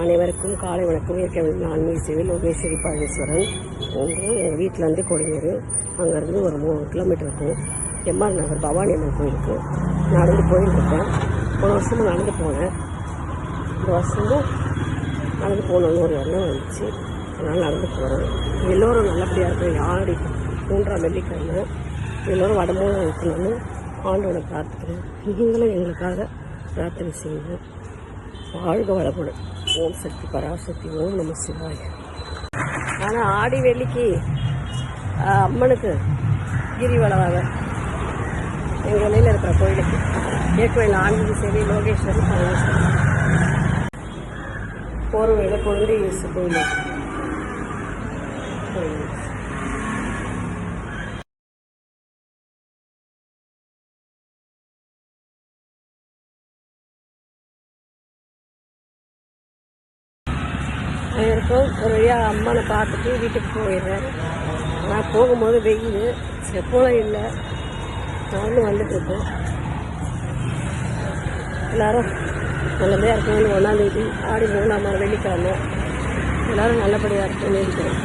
அனைவருக்கும் காலை வணக்கம். ஏற்கனவே ஆன்மீக சேவை லோகேஸ்வரி பழனீஸ்வரன் எங்கள் வீட்டிலேருந்து கொடுங்கூர், அங்கேருந்து ஒரு 3 கிலோமீட்டர் இருக்கும். எம்ஆர் நகர் பவானி அம்மன் கோயிலுக்கு நடந்து போயிட்டுருக்கேன். போன வருஷமும் நடந்து போனேன், இந்த வருஷமும் நடந்து போகணுன்னு ஒரு எண்ணம் வந்துச்சு. அதனால் நடந்து போகிறேன். எல்லோரும் நல்லபடியாக இருக்கும். ஆடி 3ஆம் வெள்ளிக்கிழமை எல்லோரும் வடமூலம் வைக்கணும்னு ஆண்டோட பிரார்த்திக்கிறேன். நீங்களும் எங்களுக்காக பிரார்த்தனை செய்யுங்க. வாழ்க வளமுடன். ஓம் சக்தி பராசக்தி. ஓம் நம சிவாய. ஆனால் ஆடி வெள்ளிக்கு அம்மனுக்கு கிரிவலமாக எங்கள் வெளியில் இருக்கிற கோயிலுக்கு ஏற்கனவே ஆன்மீக சேவை லோகேஸ்வரி பழனீஸ்வரன் போர்வையில் குழந்தை இயேசு கோயில். இருக்கும் ஒரு வழியாக அம்மனை பார்த்துட்டு வீட்டுக்கு போயிடுறேன். நான் போகும்போது வெயில் செப்போலாம் இல்லை, நானும் வந்துட்டுருக்கோம். எல்லோரும் நல்லபடியாக இருக்கணும்னு 1ஆம் தேதி ஆடி 3ஆம் வெள்ளிக்கிழமை எல்லோரும் நல்லபடியாக இருக்கணும்னு இருக்கிறேன்.